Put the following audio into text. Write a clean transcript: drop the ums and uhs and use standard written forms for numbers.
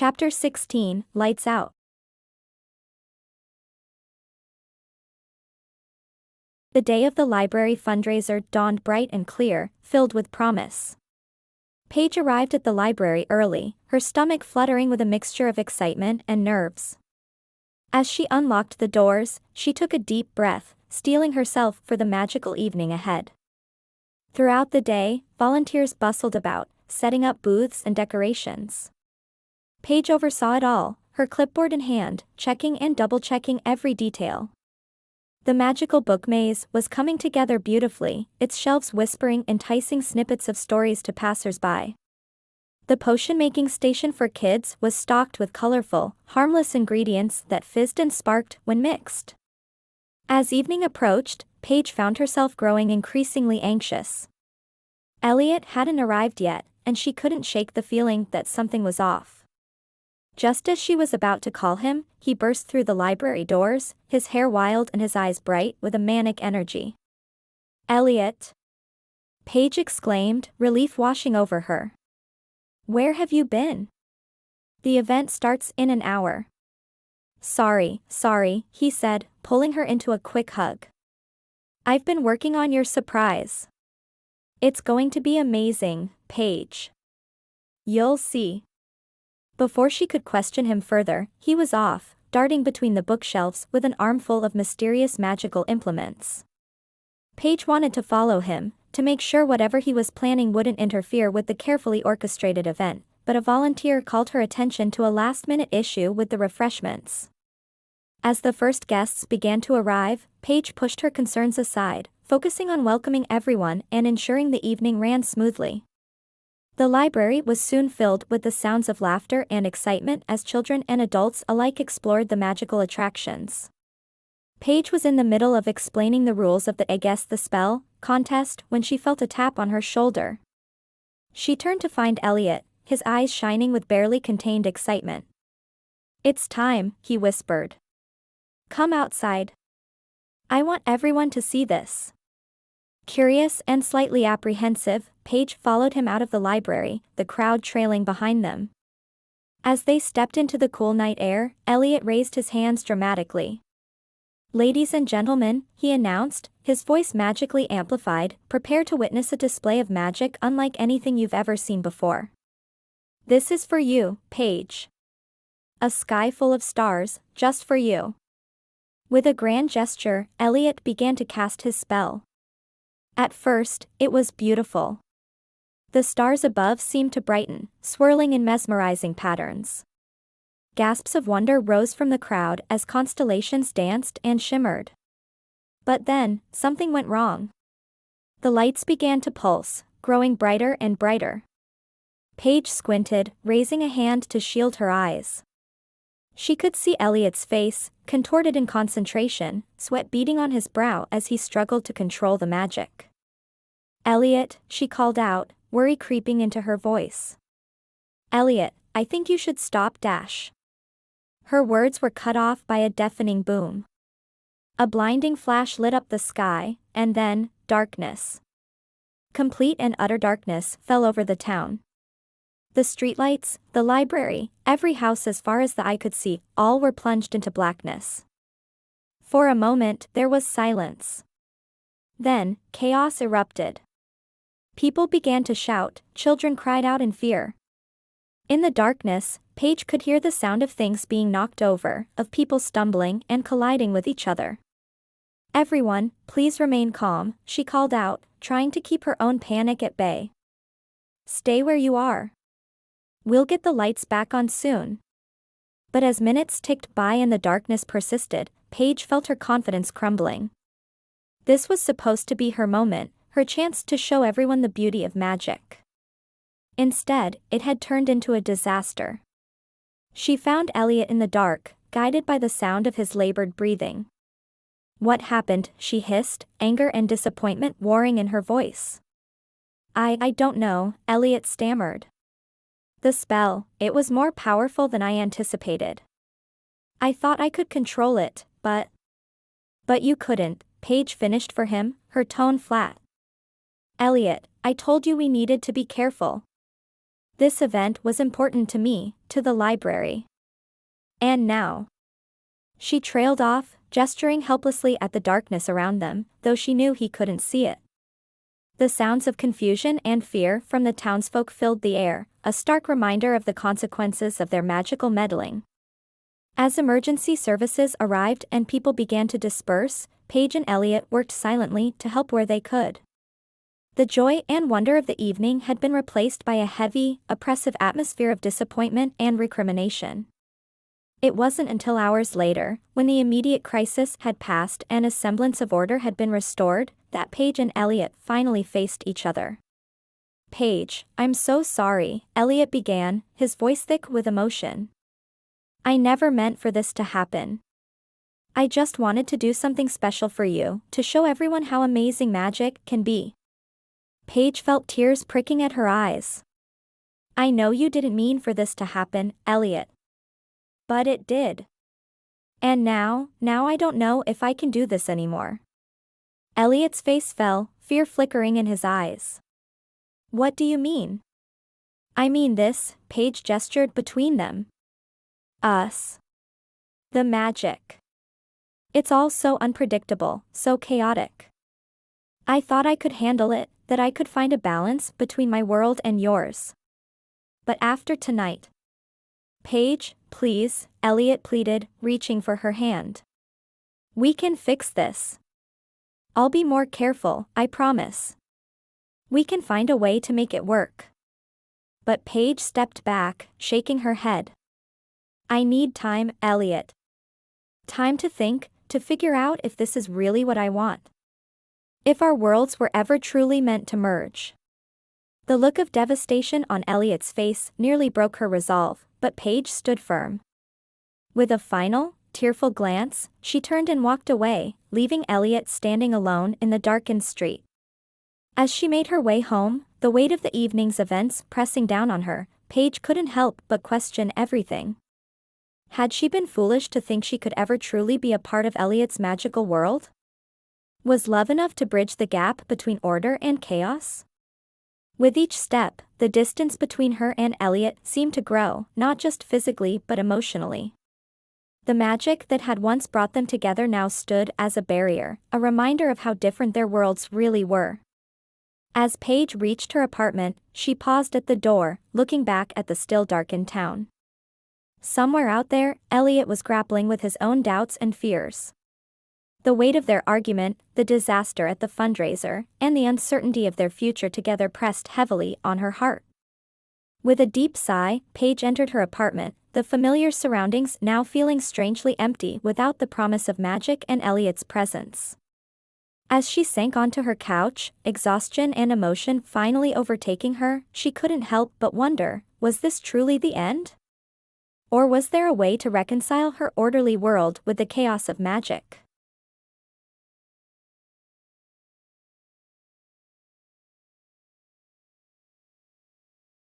Chapter 16, Lights Out. The day of the library fundraiser dawned bright and clear, filled with promise. Paige arrived at the library early, her stomach fluttering with a mixture of excitement and nerves. As she unlocked the doors, she took a deep breath, steeling herself for the magical evening ahead. Throughout the day, volunteers bustled about, setting up booths and decorations. Paige oversaw it all, her clipboard in hand, checking and double-checking every detail. The magical book maze was coming together beautifully, its shelves whispering enticing snippets of stories to passers-by. The potion-making station for kids was stocked with colorful, harmless ingredients that fizzed and sparked when mixed. As evening approached, Paige found herself growing increasingly anxious. Elliot hadn't arrived yet, and she couldn't shake the feeling that something was off. Just as she was about to call him, he burst through the library doors, his hair wild and his eyes bright with a manic energy. "Elliot!" Paige exclaimed, relief washing over her. "Where have you been? The event starts in an hour." Sorry, he said, pulling her into a quick hug. "I've been working on your surprise. It's going to be amazing, Paige. You'll see." Before she could question him further, he was off, darting between the bookshelves with an armful of mysterious magical implements. Paige wanted to follow him, to make sure whatever he was planning wouldn't interfere with the carefully orchestrated event, but a volunteer called her attention to a last-minute issue with the refreshments. As the first guests began to arrive, Paige pushed her concerns aside, focusing on welcoming everyone and ensuring the evening ran smoothly. The library was soon filled with the sounds of laughter and excitement as children and adults alike explored the magical attractions. Paige was in the middle of explaining the rules of the "I Guess the Spell" contest when she felt a tap on her shoulder. She turned to find Elliot, his eyes shining with barely contained excitement. "It's time," he whispered. "Come outside. I want everyone to see this." Curious and slightly apprehensive, Paige followed him out of the library, the crowd trailing behind them. As they stepped into the cool night air, Elliot raised his hands dramatically. "Ladies and gentlemen," he announced, his voice magically amplified, "prepare to witness a display of magic unlike anything you've ever seen before. This is for you, Paige. A sky full of stars, just for you." With a grand gesture, Elliot began to cast his spell. At first, it was beautiful. The stars above seemed to brighten, swirling in mesmerizing patterns. Gasps of wonder rose from the crowd as constellations danced and shimmered. But then, something went wrong. The lights began to pulse, growing brighter and brighter. Paige squinted, raising a hand to shield her eyes. She could see Elliot's face, contorted in concentration, sweat beading on his brow as he struggled to control the magic. "Elliot," she called out, worry creeping into her voice. "Elliot, I think you should stop. Her words were cut off by a deafening boom. A blinding flash lit up the sky, and then, darkness. Complete and utter darkness fell over the town. The streetlights, the library, every house as far as the eye could see, all were plunged into blackness. For a moment, there was silence. Then, chaos erupted. People began to shout, children cried out in fear. In the darkness, Paige could hear the sound of things being knocked over, of people stumbling and colliding with each other. "Everyone, please remain calm," she called out, trying to keep her own panic at bay. "Stay where you are. We'll get the lights back on soon." But as minutes ticked by and the darkness persisted, Paige felt her confidence crumbling. This was supposed to be her moment, her chance to show everyone the beauty of magic. Instead, it had turned into a disaster. She found Elliot in the dark, guided by the sound of his labored breathing. "What happened?" she hissed, anger and disappointment warring in her voice. I don't know," Elliot stammered. "The spell, it was more powerful than I anticipated. I thought I could control it, but you couldn't," Paige finished for him, her tone flat. "Elliot, I told you we needed to be careful. This event was important to me, to the library. And now. She trailed off, gesturing helplessly at the darkness around them, though she knew he couldn't see it. The sounds of confusion and fear from the townsfolk filled the air, a stark reminder of the consequences of their magical meddling. As emergency services arrived and people began to disperse, Paige and Elliot worked silently to help where they could. The joy and wonder of the evening had been replaced by a heavy, oppressive atmosphere of disappointment and recrimination. It wasn't until hours later, when the immediate crisis had passed and a semblance of order had been restored, that Paige and Elliot finally faced each other. "Paige, I'm so sorry," Elliot began, his voice thick with emotion. "I never meant for this to happen. I just wanted to do something special for you, to show everyone how amazing magic can be." Paige felt tears pricking at her eyes. "I know you didn't mean for this to happen, Elliot. But it did. And now I don't know if I can do this anymore." Elliot's face fell, fear flickering in his eyes. "What do you mean?" "I mean this," Paige gestured between them. "Us. The magic. It's all so unpredictable, so chaotic. I thought I could handle it, that I could find a balance between my world and yours. But after tonight—" "Paige, please," Elliot pleaded, reaching for her hand. "We can fix this. I'll be more careful, I promise. We can find a way to make it work." But Paige stepped back, shaking her head. "I need time, Elliot. Time to think, to figure out if this is really what I want. If our worlds were ever truly meant to merge." The look of devastation on Elliot's face nearly broke her resolve, but Paige stood firm. With a final, tearful glance, she turned and walked away, leaving Elliot standing alone in the darkened street. As she made her way home, the weight of the evening's events pressing down on her, Paige couldn't help but question everything. Had she been foolish to think she could ever truly be a part of Elliot's magical world? Was love enough to bridge the gap between order and chaos? With each step, the distance between her and Elliot seemed to grow, not just physically but emotionally. The magic that had once brought them together now stood as a barrier, a reminder of how different their worlds really were. As Paige reached her apartment, she paused at the door, looking back at the still darkened town. Somewhere out there, Elliot was grappling with his own doubts and fears. The weight of their argument, the disaster at the fundraiser, and the uncertainty of their future together pressed heavily on her heart. With a deep sigh, Paige entered her apartment, the familiar surroundings now feeling strangely empty without the promise of magic and Elliot's presence. As she sank onto her couch, exhaustion and emotion finally overtaking her, she couldn't help but wonder, was this truly the end? Or was there a way to reconcile her orderly world with the chaos of magic?